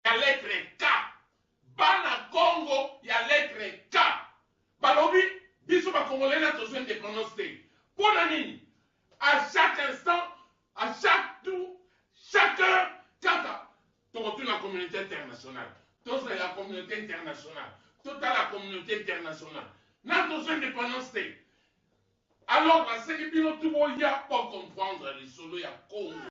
ya lettre K. Bana Congo ya lettre K. Balobi, biso ba Congolais na tozo indépendance te. Pour nani? À chaque instant, à chaque tour, chaque heure, tu retournes la communauté internationale. Tous la communauté internationale. Toute la communauté internationale. N'a tozo indépendance te. Alors, la série bino tout le monde pour comprendre les solos ya Congo.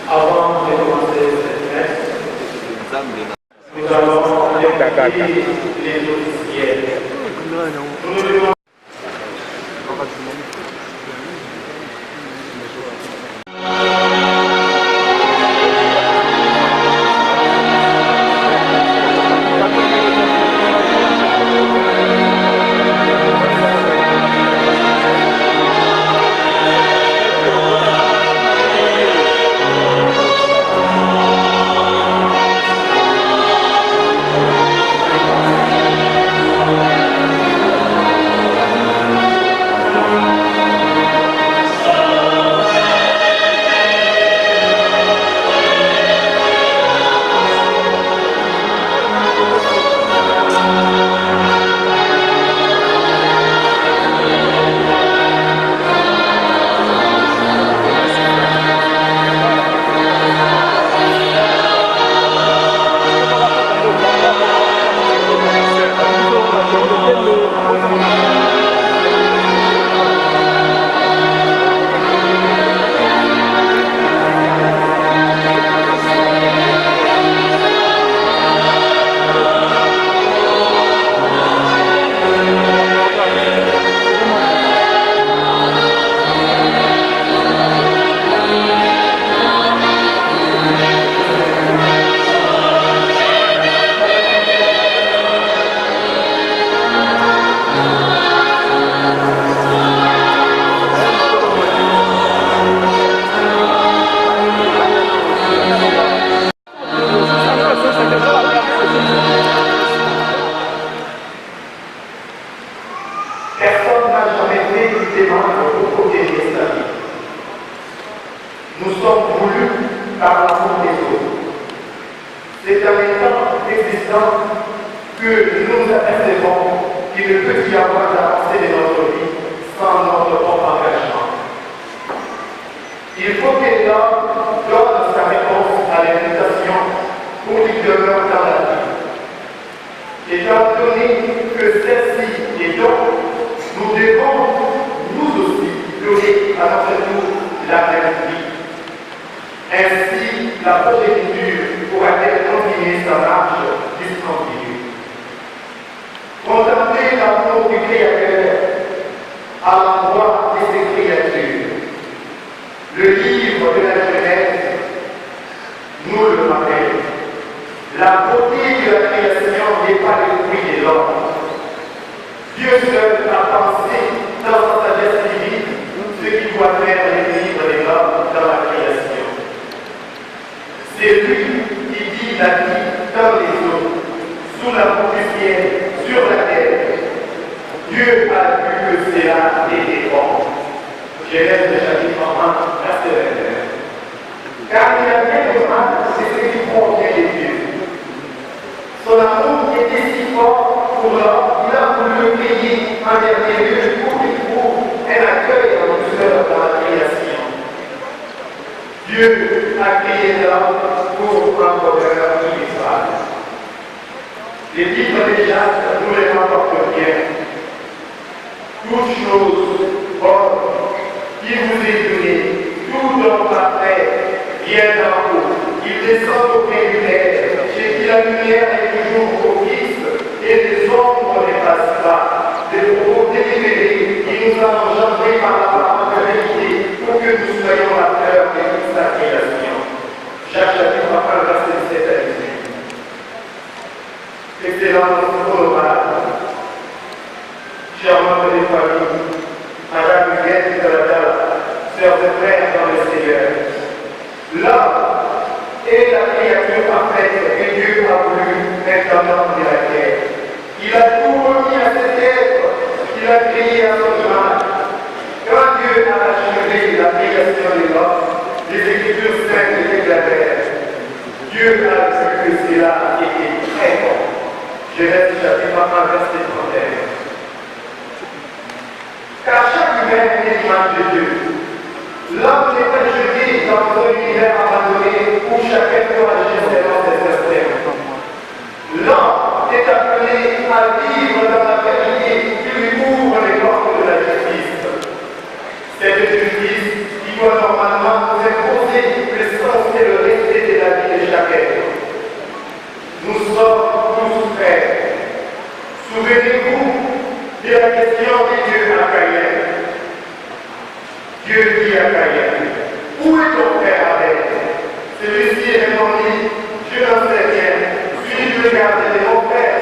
Avant de commencer cette messe, nous allons inviter les officiels. Personne n'a jamais fait justement au côté de l'Islam. Nous sommes voulus par l'amour des autres. C'est en étant existant que nous apercevons qu'il ne peut y avoir d'avancée de notre vie la progéniture pourra-t-elle continuer sa marche discontinue? Contempler l'amour du Créateur à l'endroit de ses créatures. Le livre de la Genèse nous le rappelle. La beauté de la création n'est pas le fruit de l'homme. Dieu seul a pensé dans sa sagesse divine ce qui doit faire l'équilibre de l'homme dans la création. C'est lui qui dit la vie dans les eaux, sous la poussière, sur la terre. Dieu a vu que cela était bon. Genèse chapitre 1, verset 21. Car il a bien le mal, c'est ce qui provient de Dieu. Son amour était si fort pour l'homme, il a voulu le payer en dernier lieu pour qu'il trouve un accueil en douceur dans la création. Dieu a créé l'homme pour un bonheur ineffable. Les livres de Jacques nous les rapportent bien. Toute chose bonne qui vous est donnée, tout don parfait vient d'en haut. Il descend auprès du Père, chez qui la lumière est toujours propice et les ombres ne passent pas. Des propos délibérés qui nous a engendrés par la parole de vérité pour que nous soyons la fleur de toute sa création. Jacques chapitre 1, verset 17 à 18. Excellence honorable, chers membres des familles, Madame Huguette de la Dame, sœurs et frères dans le Seigneur, l'homme est la créature parfaite que Dieu a voulu intendant de la terre. Il a tout remis à cet être qu'il a créé à son image. Quand Dieu a achevé la création de l'homme, les Écritures saintes déclarèrent. Dieu a vu que cela était très bon. Genèse chapitre 1, verset 31. Car chaque humain est l'image de Dieu. L'homme n'est pas jeté dans un univers abandonné où chacun doit agir selon ses instincts. L'homme est appelé à vivre dans la vérité qui lui ouvre les portes de la justice. Cette justice qui doit normalement nous imposer le sens et le respect de la vie de chacun. Nous sommes tous frères. Souvenez-vous de la question de Dieu à Caïn. Dieu dit à Caïn, où est ton frère Abel? Celui-ci répondit, je n'en sais rien. Suis-je le gardien de mon frère?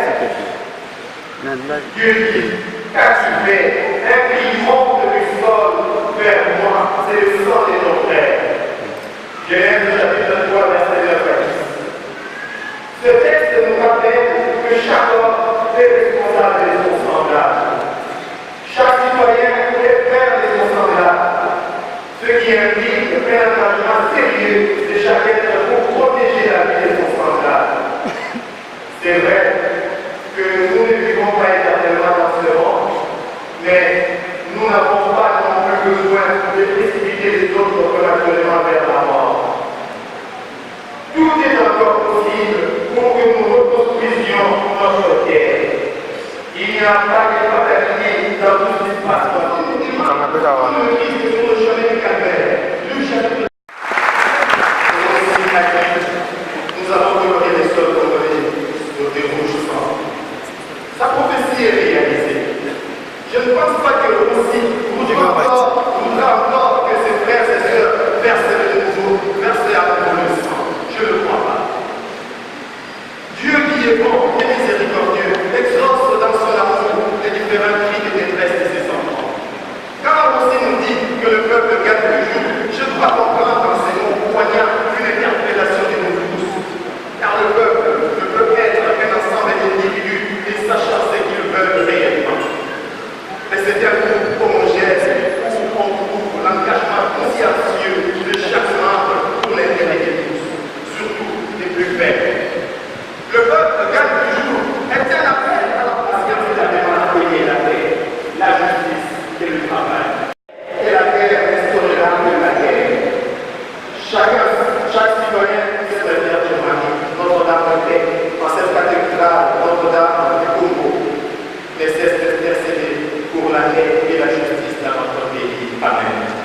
Dieu dit, qu'as-tu fait? Un cri monte du sol vers moi, c'est le sang de ton frère. Genèse chapitre 3, verset 9 à 10. Ce texte nous rappelle que chaque homme est responsable de son semblable. Chaque citoyen est frère de son semblable. Ce qui implique un engagement sérieux de chaque être pour protéger la vie de son semblable. C'est vrai que nous ne vivons pas éternellement dans ce monde, mais nous n'avons pas non plus besoin de précipiter les autres prématurément vers la mort. Tout est encore possible pour que nous reconstruisions notre terre. Il n'y a pas de fatalité dans tout ce qui se passe. Le Christ sur le chemin du Calvaire. Le chapitre. Nous avons coloré les sols colorés sur des rouges sang. Sa prophétie est réalisée. Je ne pense pas que aussi voudra encore que ses frères et sœurs versent de nouveau, versent à nouveau le sang. Je ne le crois pas. Dieu qui est bon et miséricordieux exauce dans son amour les différents cris de détresse de ses enfants. Quand aussi nous dit que le peuple gagne le jour, je dois comprendre dans ces mots poignants une interpellation de nous tous. Car le peuple ne peut être qu'un ensemble d'individus et sachant ce qu'ils veulent réellement. Mais c'est un groupe homogène où on trouve l'engagement consciencieux de chaque membre pour l'intérêt de tous, surtout des plus faibles. Le peuple gagne toujours est un appel à la patience et la démence et la paix, la justice et le travail. Et la terre restaurera de la terre. Chaque citoyen qui se réfère chez Notre-Dame de paix, dans cette cathédrale Notre-Dame du Congo, ne cesse d'intercéder pour la paix et la justice dans notre pays. Amen.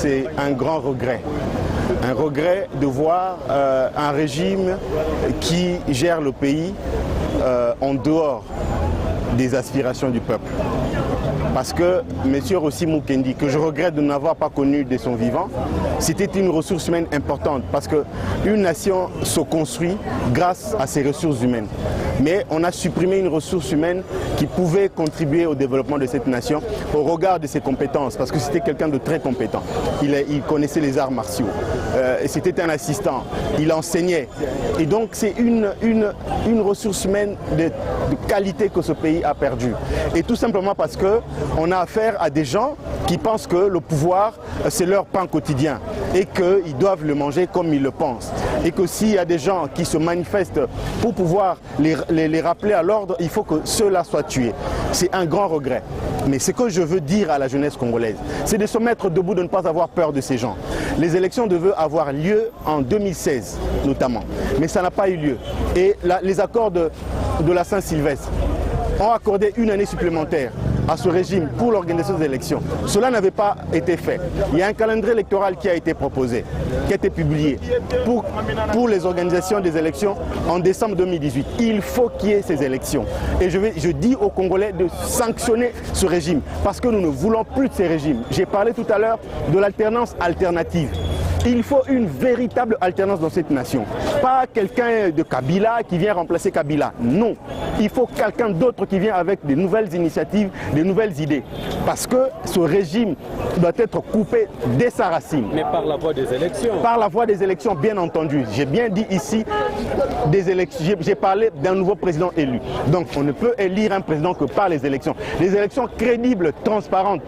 c'est un grand regret. Un regret de voir un régime qui gère le pays en dehors des aspirations du peuple. Parce que M. Rossi Mukendi, que je regrette de n'avoir pas connu de son vivant, c'était une ressource humaine importante parce qu'une nation se construit grâce à ses ressources humaines. Mais on a supprimé une ressource humaine qui pouvait contribuer au développement de cette nation au regard de ses compétences, parce que c'était quelqu'un de très compétent. Il connaissait les arts martiaux, c'était un assistant, il enseignait. Et donc c'est une ressource humaine de qualité que ce pays a perdue. Et tout simplement parce qu'on a affaire à des gens qui pensent que le pouvoir, c'est leur pain quotidien et qu'ils doivent le manger comme ils le pensent. Et que s'il y a des gens qui se manifestent pour pouvoir les rappeler à l'ordre, il faut que ceux-là soient tués. C'est un grand regret. Mais ce que je veux dire à la jeunesse congolaise, c'est de se mettre debout, de ne pas avoir peur de ces gens. Les élections devaient avoir lieu en 2016 notamment, mais ça n'a pas eu lieu. Et les accords de la Saint-Sylvestre ont accordé une année supplémentaire à ce régime pour l'organisation des élections. Cela n'avait pas été fait. Il y a un calendrier électoral qui a été proposé, qui a été publié pour les organisations des élections en décembre 2018. Il faut qu'il y ait ces élections. Et je dis aux Congolais de sanctionner ce régime parce que nous ne voulons plus de ces régimes. J'ai parlé tout à l'heure de l'alternance alternative. Il faut une véritable alternance dans cette nation. Pas quelqu'un de Kabila qui vient remplacer Kabila. Non. Il faut quelqu'un d'autre qui vient avec des nouvelles initiatives, des nouvelles idées. Parce que ce régime doit être coupé dès sa racine. Mais par la voie des élections. Par la voie des élections, bien entendu. J'ai bien dit ici des élections. J'ai parlé d'un nouveau président élu. Donc on ne peut élire un président que par les élections. Les élections crédibles, transparentes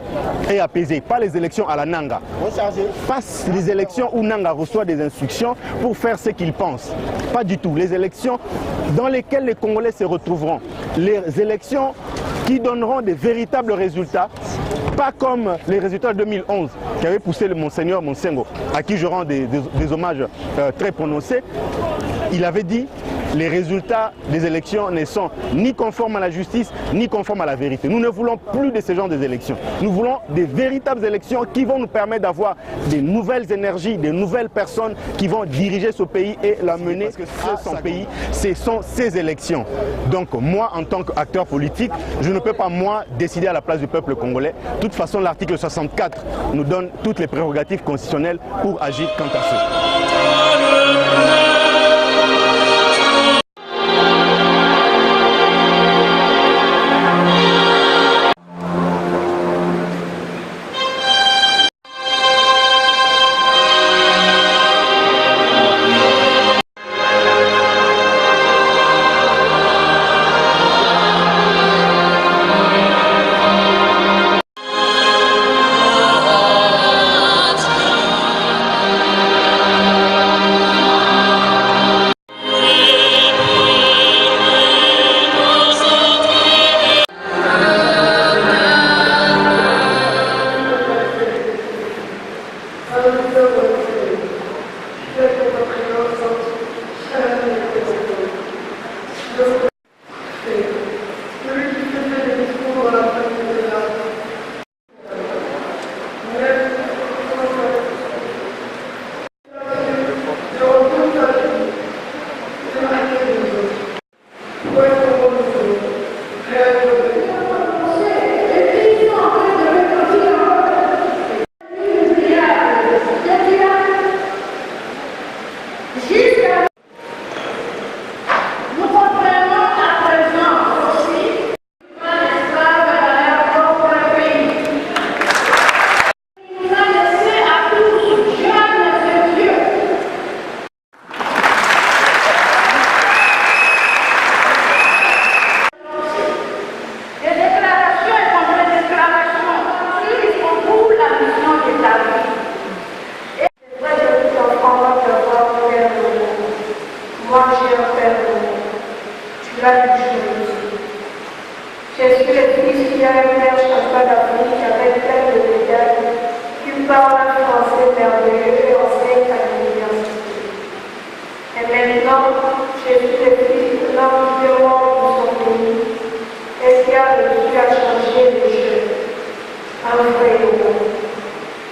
et apaisées. Pas les élections à la Nanga. Pas les élections où Nanga reçoit des instructions pour faire ce qu'il pense. Pas du tout. Les élections dans lesquelles les Congolais se retrouveront. Les élections qui donneront des véritables résultats, pas comme les résultats de 2011 qui avaient poussé le Monseigneur Monsengo, à qui je rends des hommages très prononcés. Il avait dit les résultats des élections ne sont ni conformes à la justice, ni conformes à la vérité. Nous ne voulons plus de ce genre d'élections. Nous voulons des véritables élections qui vont nous permettre d'avoir des nouvelles énergies, des nouvelles personnes qui vont diriger ce pays et l'amener à son pays. Ce sont ces élections. Donc moi, en tant qu'acteur politique, je ne peux pas, moi, décider à la place du peuple congolais. De toute façon, l'article 64 nous donne toutes les prérogatives constitutionnelles pour agir quant à ça.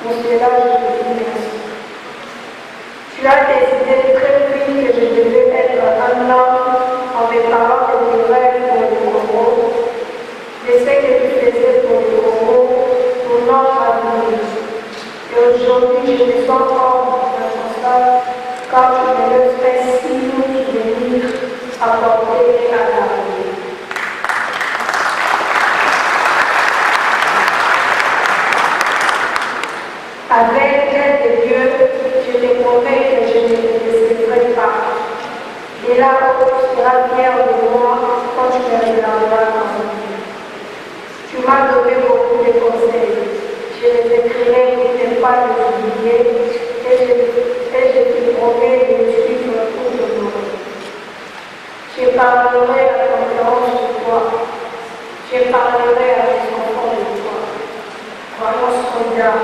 Mon je me sens hors de mon sol quand je me le fais si nous venir apporter à la vie. Avec l'aide de Dieu, je te promets que je ne te décevrai pas. Et là, tu seras fier de moi quand tu me regarderas en vie. Tu m'as donné beaucoup de conseils. Je les écrirai pour ne pas les oublier et je te promets de me suivre tout le monde. Je parlerai à conférence de toi. Je parlerai à mes enfants de toi. Croyons soldat.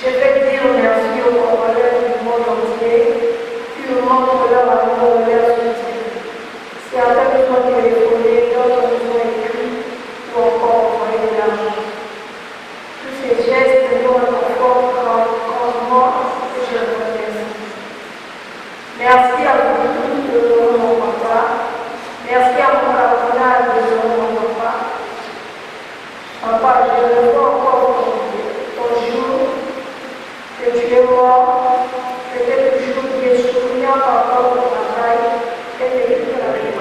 Je vais dire merci aux Congolais du monde entier qui nous montrent leur amour et leur soutien. Certains nous ont téléphoné, d'autres nous ont écrit ou encore envoyé de l'argent. Tous ces gestes nous réconfortent grandement et je les remercie. Merci à vous tous de mon papa. Merci à mon cardinal de mon papa. Papa, je le vois encore ton jour, que tu es mort, peut-être toujours tu es souvenir par rapport au travail et de la vie.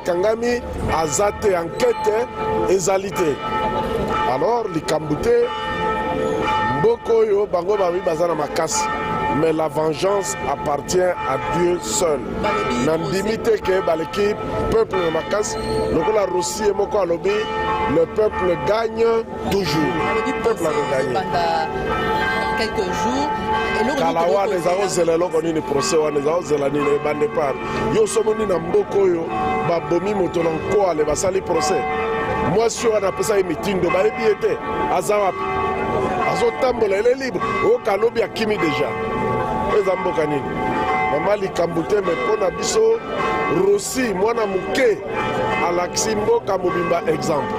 Kangami azate enquête ezalité. Alors likambute mboko yo bango babi bazana makasi. Mais la vengeance appartient à Dieu seul. Nandimite ke baleki peuple makasi lokola Russie moko alobi le peuple gagne toujours. Le peuple a gagné. Quelques jours. Kalawa les azozela loko nini procès wa les azozela nini bande par yo somoni na mboko yo babomi moto na nko ale basali procès moi si on a pesa mitindo ba ebiete azawapi azotambola ele libre o kalobi akimi déjà eza mboka nini mama likambute me pona biso Rossi mwana muke alakisi mboka mobimba exemple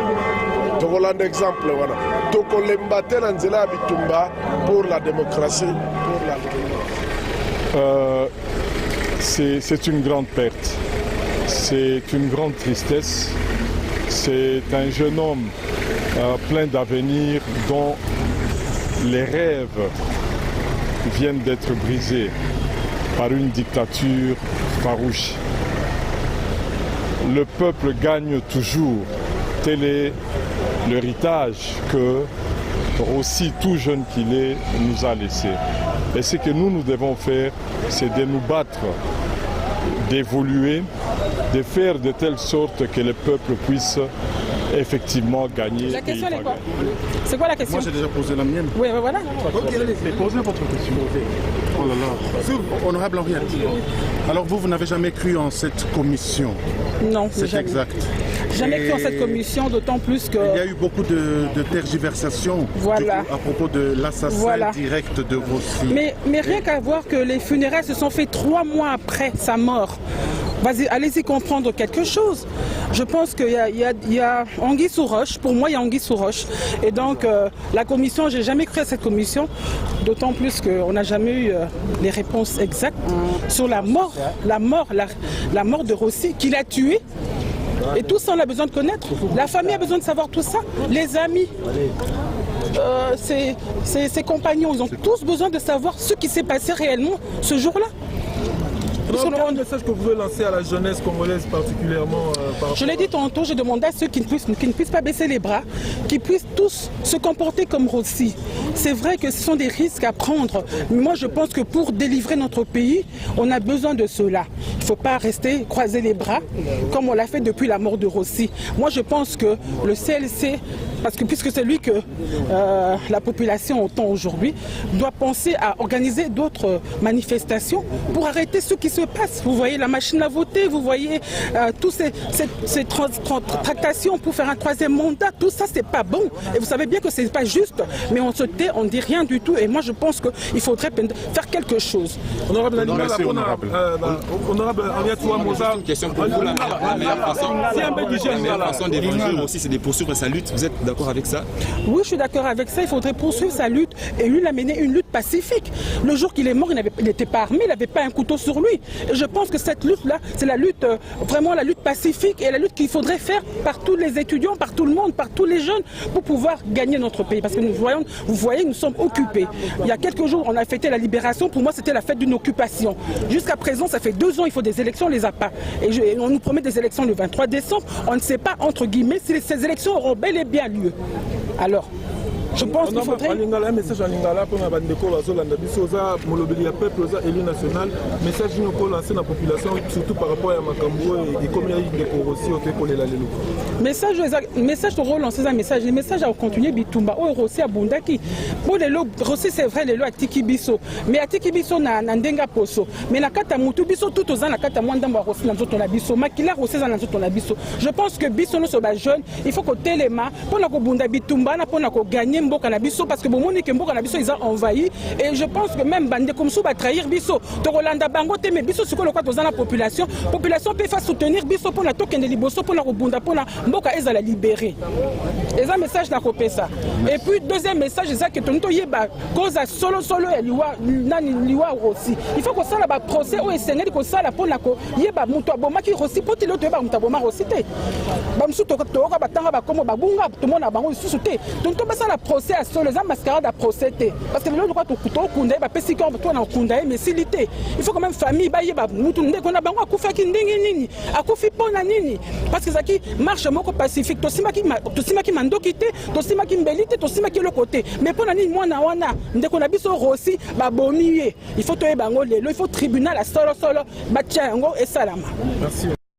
tokolanda exemple wana tokolemba te na nzela ya bitumba pour la démocratie pour la c'est une grande perte. C'est une grande tristesse. C'est un jeune homme plein d'avenir dont les rêves viennent d'être brisés par une dictature farouche. Le peuple gagne toujours. Tel est l'héritage que Rossi, tout jeune qu'il est, nous a laissé. Et ce que nous devons faire, c'est de nous battre, d'évoluer, de faire de telle sorte que le peuple puisse effectivement gagner. La question est quoi? C'est quoi la question? Moi j'ai déjà posé la mienne. Oui, voilà. Ok, allez, posez votre question. Oh là là. Honorable Henriette, alors vous n'avez jamais cru en cette commission? Non, c'est jamais. Exact. Jamais cru en cette commission, d'autant plus que... Il y a eu beaucoup de tergiversations voilà. À propos de l'assassin direct de Rossi. Mais rien qu'à voir que les funérailles se sont faites 3 mois après sa mort. Allez-y comprendre quelque chose. Je pense qu'il y a anguille sous roche. Pour moi, il y a anguille sous roche. Et donc, la commission, j'ai jamais cru à cette commission. D'autant plus qu'on n'a jamais eu les réponses exactes sur la mort de Rossi, qui l'a tué. Et tout ça, on a besoin de connaître. La famille a besoin de savoir tout ça. Les amis, ses compagnons, ils ont tous besoin de savoir ce qui s'est passé réellement ce jour-là. Quel est le message que vous voulez lancer à la jeunesse congolaise particulièrement Je l'ai dit tantôt, j'ai demandé à ceux qui ne puissent pas baisser les bras, qui puissent tous se comporter comme Rossi. C'est vrai que ce sont des risques à prendre. Mais moi, je pense que pour délivrer notre pays, on a besoin de cela. Il ne faut pas rester croiser les bras comme on l'a fait depuis la mort de Rossi. Moi, je pense que le CLC, puisque c'est lui que la population entend aujourd'hui, doit penser à organiser d'autres manifestations pour arrêter ce qui se passe. Vous voyez la machine à voter, vous voyez toutes ces tractations pour faire un 3e mandat, tout ça c'est pas bon. Et vous savez bien que c'est pas juste, mais on se tait, on dit rien du tout. Et moi je pense qu'il faudrait faire quelque chose. Honorable Henriette Ouamoza, une question pour vous, la meilleure façon de réduire aussi, c'est de poursuivre sa lutte. Vous êtes d'accord avec ça? Oui, je suis d'accord avec ça. Il faudrait poursuivre sa lutte. Et lui, il a mené une lutte pacifique. Le jour qu'il est mort, il n'était pas armé, il n'avait pas un couteau sur lui. Et je pense que cette lutte-là, c'est la lutte, vraiment la lutte pacifique et la lutte qu'il faudrait faire par tous les étudiants, par tout le monde, par tous les jeunes, pour pouvoir gagner notre pays. Parce que vous voyez, nous sommes occupés. Il y a quelques jours, on a fêté la libération. Pour moi, c'était la fête d'une occupation. Jusqu'à présent, ça fait 2 ans, il faut des élections, on ne les a pas. Et on nous promet des élections le 23 décembre. On ne sait pas, entre guillemets, si ces élections auront bel et bien lieu. Alors, je pense qu'il faudrait... Un message en lingala pour la peuple élu national, message pour lancer la population, surtout par rapport à Makambo et comme il y a eu des corrosions au message pour relancer un message, le message à continuer Bitumba, oh Rossi à Bundaki. Pour les lots, Rossi c'est vrai, les lots à Tiki Biso, mais à Tiki Biso na Ndenga Poso, mais la Kata Moutou Biso, tout aux ans, la Kata Mwandamba Rossi dans notre Biso, Makila Rossi dans notre Biso. Je pense que Biso nous sommes jeunes, il faut que Téléma, pour la Bunda Bitumba, pour la gagner Mboka na Biso, parce que bon, Monique Mboka na Biso, ils ont envahi, et je pense que même Bande comme ça va trahir Biso. Torolanda Bango, mais Biso, c'est quoi le cas dans la population? Population peut faire soutenir Biso pour la token de Liboso, pour la Bunda, pour la Mboka, ils ont la libérer. Et un message n'a coupé ça. Et puis, deuxième message, c'est que Tonto Yeba, cause à solo et Liwa aussi. Il faut que ça la procès ou SNL, que ça la pour la Yeba, Moutouaboma qui aussi, pour te l'autre, Moutouaboma aussi. Bamsou Toka, Batanga, comme Babunga, tout le monde a bango sous té. Tonto Bassa la procès à solo, les mascarades à procès. Parce que le droit au couteau, Kunda, Pessi, toi, on a Kunda, mais silité. Il faut quand même famille, Bayeba, Moutounde, qu'on a bango à Koufa Kindini, à Koufi Ponanini. Parce que ça qui marche moko pacifique, Tosima qui mando quitté, Tosima qui mbelité, Tosima qui le côté. Mais pour nani moi na wana, ndeko na biso Rossi, ba bomier. Il faut toye bango lelo, il faut tribunal à solo, ba tiango et salama. Merci.